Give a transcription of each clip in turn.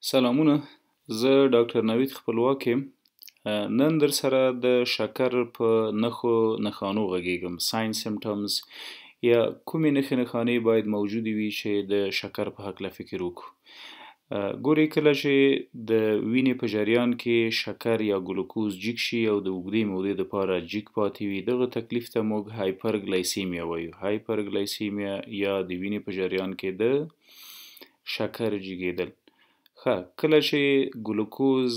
سلامونه، زه ډاکټر نوید خپلواک یم. نن در سره د شکر په نښانو غږیږم. ساین سیمټمز یا کومې نښانې باید موجودې وي چې د شکر په هکله فکر وکړو. ګورئ، کله چې د وینې په جریان کې شکر یا ګلوکوز جګ شي او د اوږدې مودې دپاره جګ پاتې وي، دغه تکلیف ته موږ هایپرګلایسیمیا وایو. هایپرګلایسیمیا یا د وینې په جریان کې د شکر جګیدل. کله چې ګلوکوز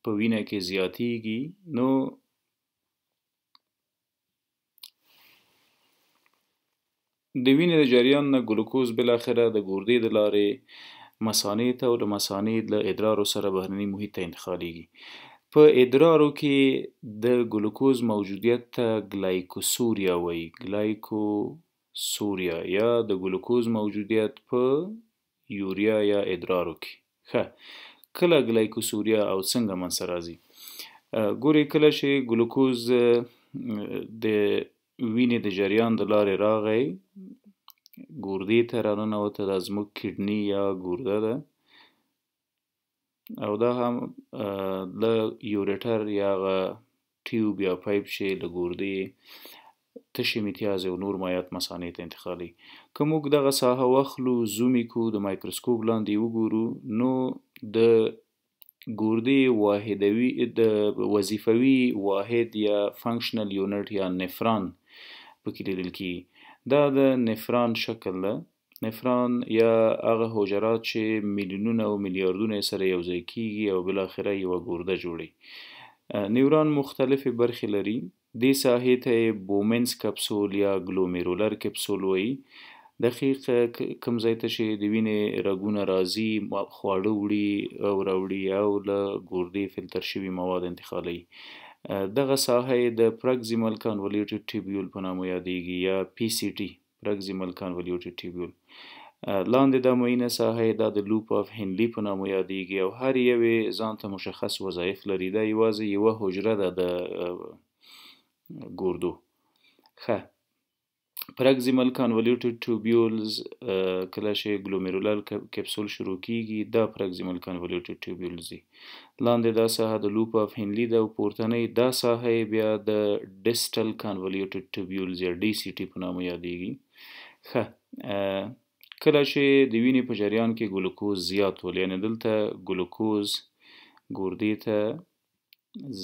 په وینه کې زیاتیږي، نو د وینې د جریان نه ګلوکوز بالاخره د ګردې د لارې مثانې ته او د مثانې له ادرارو سره بهرني محیط ته انتقالیږي. په ادرارو کې د ګلوکوز موجودیت ته ګلایکوسوریا وایي. ګلایکوسوریا یا د ګلوکوز موجودیت په یوریا یا ادرارو کې. کله ګلایکوسوریا او څنګه منځته راځي؟ ګورئ، کله چې ګلوکوز د وینې د جریان د لارې راغی، ګردې ته راننوته، دا زموږ کډني یا ګرده ده، او دا هم له یوریټر یا هغه ټیوب یا پایپ چې له ګردې تشې میتیازې او نور مایعات مثانې ته انتقالوي. که موږ دغه ساحه واخلو، زوم یې کړو، د مایکروسکوپ لاندې وګورو، نو د ګردې د وظیفوي واحد یا فنکشنل یونټ یا نفران پکې لیدل کیږي. دا د نفران شکل ده. نفران یا هغه حجرات چې میلیونونه او میلیاردونه سره یوځای کیږي او بالاخره یوه ګرده جوړوي. نیورون مختلفې برخې لري. دې ساحې ته یې بومنز کپسول یا ګلومیرولر کپسول وایي. دقیق کوم ځای ته چې د وینې رګونه راځي، خواړه وړي او راوړي او له ګردې فلتر شوي مواد انتقالوي. دغه ساحه یې د پرکزیمل کانولیوټډ ټیبیول په نامه یادیږي یا PCT پرکزیمل کانولیوټډ ټیبیول. لاندې دا معینه ساحه یې دا د لوپ اف هنلي په نامه یادیږي او هر یو یې ځان ته مشخص وظایف لري. دا یوازې یوه حجره ده د ګردو. پرکزیمل کانولیوټډ ټیبیولز کله چې ګلومیرولر کپسول شروع کیږي، دا پرکزیمل کانولیوټډ ټیبیولز دي. لاندې دا ساحه د لوپ اف هنلي ده او پورتنۍ دا ساحه یې بیا د ډیسټل کانولیوټډ ټیبیولز یا DCT په نامه یادیږي. کله چې د وینې په جریان کې ګلوکوز زیات ول، یعنې دلته ګلوکوز ګردې ته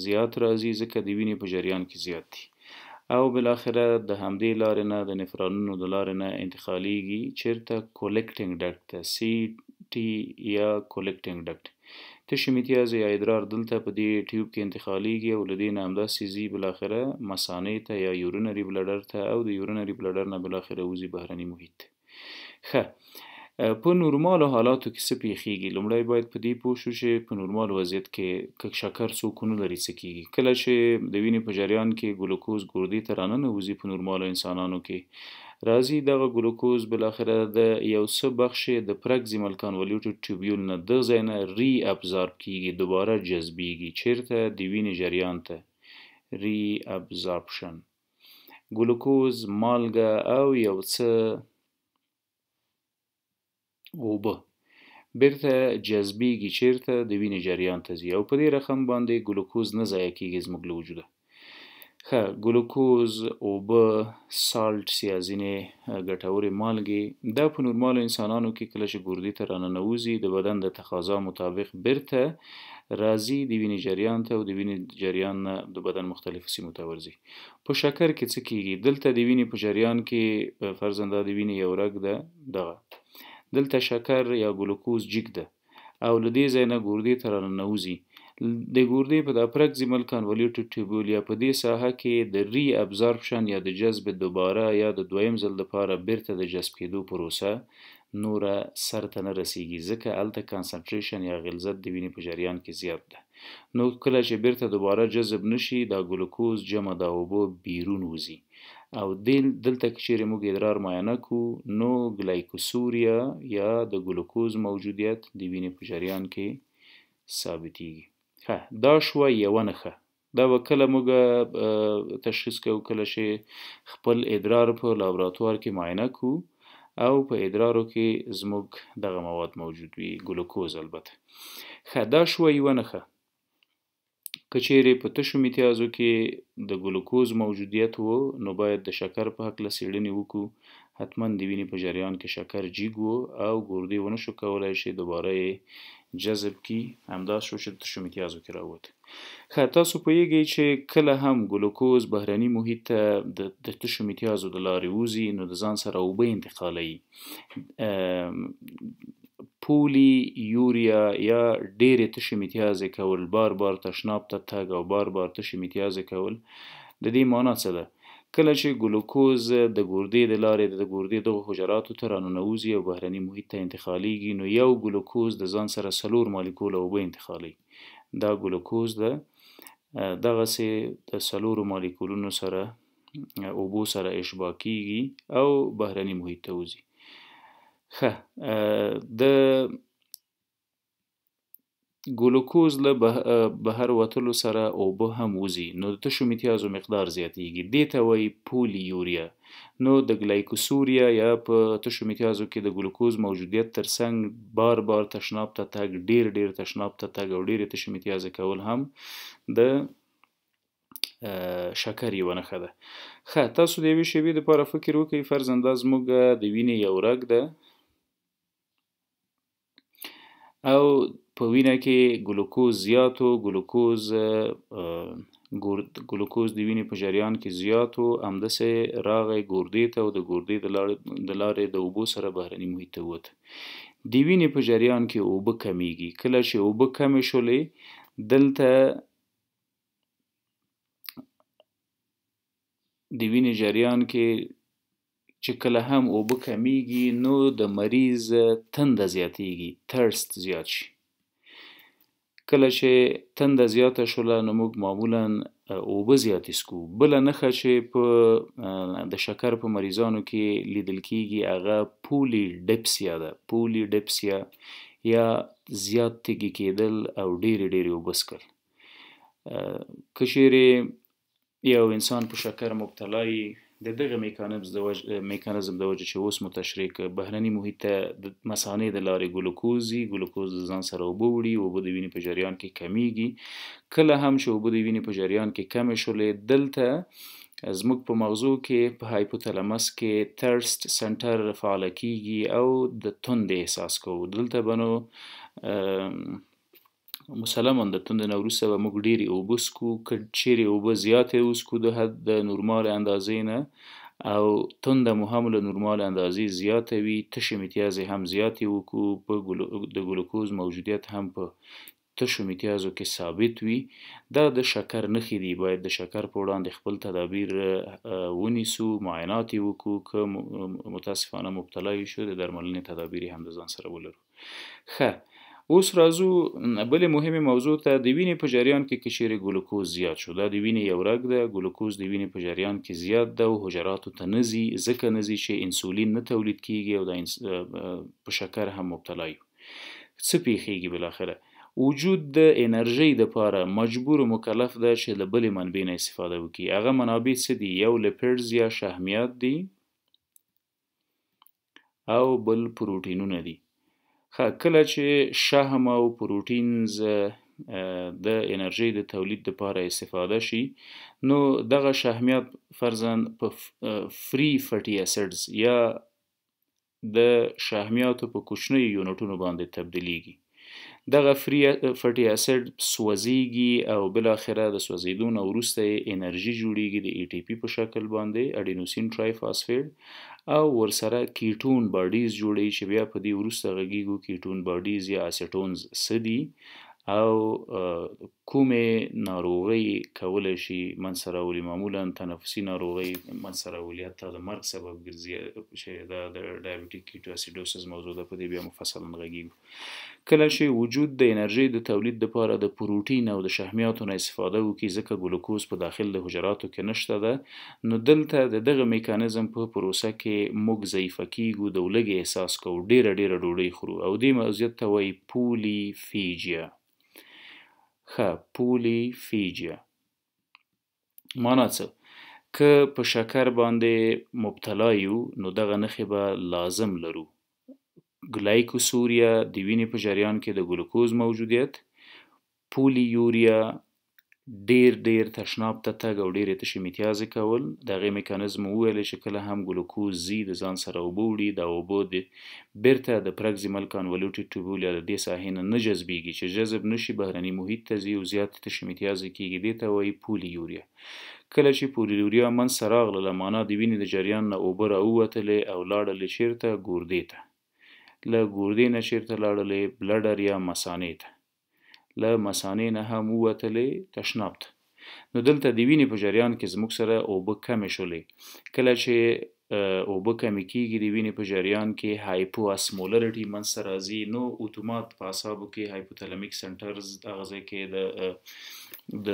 زیات راځي ځکه د وینې په جریان کې زیات دي، او بالاخره د همدې لارې نه د نفرانونو د لارې نه انتقالیږي چیرته؟ کولکټینګ ډکټ ته، CT یا کولکټینګ ډکټ. تشې میتیازې یا ادرار دلته په دې ټیوب کې انتقالیږي او له دې نه همداسې ځي بالاخره مثانې ته یا یورینري بلډر ته، او د یورینري بلډر نه بالاخره وځي بهرني محیط. په نورمالو حالاتو کې څه پیښیږي؟ لومړی باید په دې پوه شو چې په نورمال وضعیت کې که شکر څوک ونه لري څه کیږي. کله چې د وینې په جریان کې ګلوکوز ګردې ته راننوځي، په نورمالو انسانانو کې راځي، دغه ګلوکوز بالاخره د یو څه بخش د پرکزیمل کانولیوټډ ټیبیول نه دغه ځای نه ری ابزارب کیږي، دوباره جذبیږي. چیرته؟ د وینې جریان ته. ری ابزاربشن. ګلوکوز، مالګه او یو څه اوبه بیرته جذبیږي. چیرته؟ د وینې جریان ته ځي او په دې رقم باندې ګلوکوز نه ضایع کیږي زموږ له وجوده. ګلوکوز، اوبه، سالټس یا ځینې ګټورې مالګې، دا په نورمالو انسانانو کې کله چې ګردې ته راننوځي، د بدن د تقاضا مطابق بیرته راځي د وینې جریان ته او د وینې جریان نه د بدن مختلفو سیمو ته ورځي. په شکر کې څه کیږي؟ دلته د وینې په جریان کې فرضاً دا د وینې یو رګ ده، دغه دلته شکر یا ګلوکوز جګ ده او له دې ځای نه ګردې ته راننوځي. د ګردې په دا پرکزیمل کانولیوټډ ټیبیول یا په دې ساحه کې د ری ابزاربشن یا د جذب دوباره یا د دویم ځل لپاره بیرته د جذب کېدو پروسه نوره سر ته نه رسیږي، ځکه هلته کانسنټریشن یا غلظت د وینې په جریان کې زیات ده. نو کله چې بیرته دوباره جذب نشي، دا ګلوکوز جمع د اوبو بیرون وځي او دلته که چیرې موږ ادرار معاینه کړو، نو ګلایکوسوریا یا د ګلوکوز موجودیت د وینې په جریان کې ثابتیږي. دا شوه یوه نښه. دا به کله موږ تشخیص کوو؟ کله چې خپل ادرار په لابراتوار کې معاینه کړو او په ادرارو کې زموږ دغه مواد موجود وي، ګلوکوز البته. دا شوه یوه نښه. که چیرې په تشو میتیازو کې د ګلوکوز موجودیت و، نو باید د شکر په هکله څېړنې وکړو. حتما د وینې په جریان کې شکر جګ و او ګردې ونه شو کولی چې دوباره یې جذب کړي، همدا شو چې د تشو میتیازو کې راووت. تاسو پوهیږئ چې کله هم ګلوکوز بهرني محیط ته د تشو میتیازو د لارې وځي، نو د ځان سره اوبه انتقالوي. پولی یوریا یا ډېرې تشې میتیازې کول، بار بار تشناب ته تګ او بار بار تشې میتیازې کول، د دې معنا څه ده؟ کله چې ګلوکوز د ګردې د لارې د ګردې دغو حجراتو ته راننوځي او بهرني محیط ته انتقالیږي، نو یو ګلوکوز د ځان سره 4 مالیکوله اوبه انتقالوي. دا ګلوکوز ده دغسې د 4 مالیکولونو سره اوبو سره اشباع کیږي او بهرني محیط ته وځي. د ګلوکوز له بهر وتلو سره اوبه هم وځي، نو د تشو میتیازو مقدار زیاتیږي. دې ته وایي پولی یوریا. نو د ګلایکوسوریا یا په تشو میتیازو کې د ګلوکوز موجودیت ترڅنګ بار بار تشناب ته تګ، ډیر تشناب ته تګ او ډیرې تشې میتیازې کول هم د شکر یوه نښه ده. تاسو د یوې شیبې دپاره فکر وکړئ، فرضاً دا زموږ د وینې یو رګ ده او په وینه کې ګلوکوز زیات و، ګلوکوز د وینې په جریان کې زیات و، همداسې راغی ګردې ته او د ګردې د لارې د اوبو سره بهرني محیط ته ووت. د وینې په جریان کې اوبه کمیږي. کله چې اوبه کمې شولې، دلته د وینې جریان کې چې کله هم اوبه کمیږي، نو د مریض تنده زیاتیږي، ترست زیات شي. کله چې تنده زیاته شوله، نو موږ معمولا اوبه زیاتې څښو. بله نښه چې د شکر په مریضانو کې لیدل کیږي هغه پولی ډپسیا ده. پولی ډپسیا یا زیات تږي کیدل او ډیرې اوبه څښل. که چیرې یو انسان په شکر مبتلا وي، د دغه میکانیزم د وجې چې اوس مو تشریح کړ، بهرني محیط ته د مثانې د لارې ګلوکوز ځي، ګلوکوز د ځان سره اوبه وړي، اوبه د وینې په جریان کې کمیږي. کله هم چې اوبه د وینې په جریان کې کمې شولې، دلته زموږ په مغزو کې په هایپوتلمس کې ترست سنټر فعاله کیږي او د تندې احساس کوو. دلته به نو مسلماً د تندې نه وروسته به موږ ډېرې اوبه څښو. که چیرې اوبه زیاتې وڅښو د حد د نورمال اندازې نه او تنده مو هم له نورمال اندازې زیاته وي، تشې میتیازې هم زیاتې وکړو، د ګلوکوز موجودیت هم په تشو میتیازو کې ثابت وي، دا د شکر نښې دي. باید د شکر په وړاندې خپل تدابیر ونیسو، معاینات یې وکړو. که متاسفانه مبتلا یې شو، د درملنې تدابیر هم د ځان سره ولرو. اوس راځو بلې مهمې موضوع ته. د وینې په جریان کې که چیرې ګلوکوز زیات شو، دا د وینې یو رګ ده، ګلوکوز د وینې په جریان کې زیات ده او حجراتو ته نه ځي، ځکه نه ځي چې انسولین نه تولید کیږي او په شکر هم مبتلا یو. څه پیښیږي بالاخره؟ وجود د انرژۍ دپاره مجبور و مکلف ده چې له بلې منبع نه استفاده وکړي. هغه منابع څه دي؟ یو لیپیډز یا شحمیات دي او بل پروټینونه دي. کله چې شحم او پروټینز د انرژۍ د تولید لپاره استفاده شي، نو دغه شحمیات فرضاً په فری فټي اسیډز یا د شحمیاتو په کوچنیو یونټونو باندې تبدیلیږي. دغه فری فټي اسید سوځیږي او بالاخره د سوځیدو نه وروسته انرژي جوړیږي د ای ټي پی په شکل باندې، اډینوسین ټرای فاسفیټ، او ورسره کیټون باډیز جوړیږي چې بیا په دې وروسته غږیږو کیټون باډیز یا اسیټونز څه دي او کومې ناروغۍ کولی شي منځته راولي. معمولا تنفسي ناروغۍ منځته راولي، حتی د مرګ سبب ګرځي، چې دا د ډایبټیک کیټواسیډوسس موضوع ده، په دې بیا مفصلا غږیږو. کله چې وجود د انرژۍ د تولید لپاره د پروټین او د شحمیاتو نه استفاده وکړي، ځکه ګلوکوز په داخل د حجراتو کې نشته ده، نو دلته د دغه میکانیزم په پروسه کې موږ ضعیفه کیږو، د ولږې احساس کوو، ډیره ډوډۍ خورو او دې موضوعیت ته وایي پولیفیجیا. پولیفیجیا معنا څه؟ که په شکر باندې مبتلا یو نو دغه نښې به لازم لرو. ګلایکوسوریا د وینې په جریان کې د ګلوکوز موجودیت، پولیوریا ډیر تشناب ته تګ او ډیرې تشې میتیازې کول. د هغې میکانیزم وویلې چې کله هم ګلوکوز ځي د ځان سره اوبه وړي، دا اوبه د بیرته د پرکزیمل کانولوټیډ ټیوبول یا د دې ساحې نه جذبیږي، چې جذب نشي بهرني محیط ته ځي او زیات تشې میتیازې کیږي، دې ته وایي پولیوریا. کله چې پولیوریا منځته راغله معنا د وینې د جریان نه اوبه راووتلې او لاړلې چیرته؟ ګردې ته. له ګردې نه چیرته لاړلې؟ بلډر یا مثانې ته. له مثانې نه هم ووتلې تشناب ته. نو دلته د وینې په جریان کې زموږ سره اوبه کمې شولې. کله چې اوبه کمې کیږي د وینې په جریان کې هایپو اسمولرټي منځته راځي، نو اتومات په اعصابو کې هایپوتلمیک سنټرز دغه ځای کې د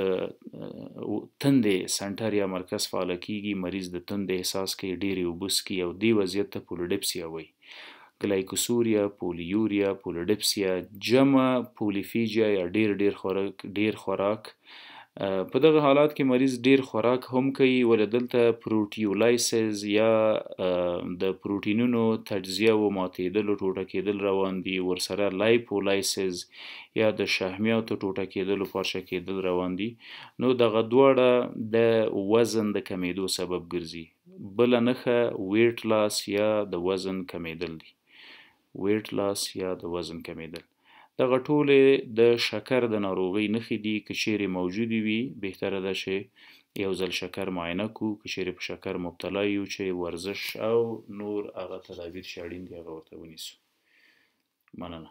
تندې سنټر یا مرکز فعاله کیږي، مریض د تندې احساس کوي، ډېرې اوبه څښي او دې وضعیت ته پولیډپسیا وایي. ګلایکوسوریا، پولیوریا، پولیډپسیا جمع پولیفیجیا یا ډیر خوراک. په دغه حالات کې مریض ډیر خوراک هم کوي، ولې دلته پروټیولایسز یا د پروټینونو تجزیه و ماتېدل او ټوټه کېدل روان دي، ورسره لایپولایسز یا د شحمیاتو ټوټه کېدل او پارچه کېدل روان دي. نو دغه دواړه د وزن د کمیدو سبب ګرځي. بله نښه ویټ لاس یا د وزن کمیدل دي. ویټ لاس یا د وزن کمیدل دغه ټولې د شکر د ناروغۍ نښې دي. که چیرې موجودې وي بهتره ده چې یو ځل شکر معاینه کړو. که چیرې په شکر مبتلا یو چې ورزش او نور هغه تدابیر چې اړین دي هغه ورته ونیسو. مننه.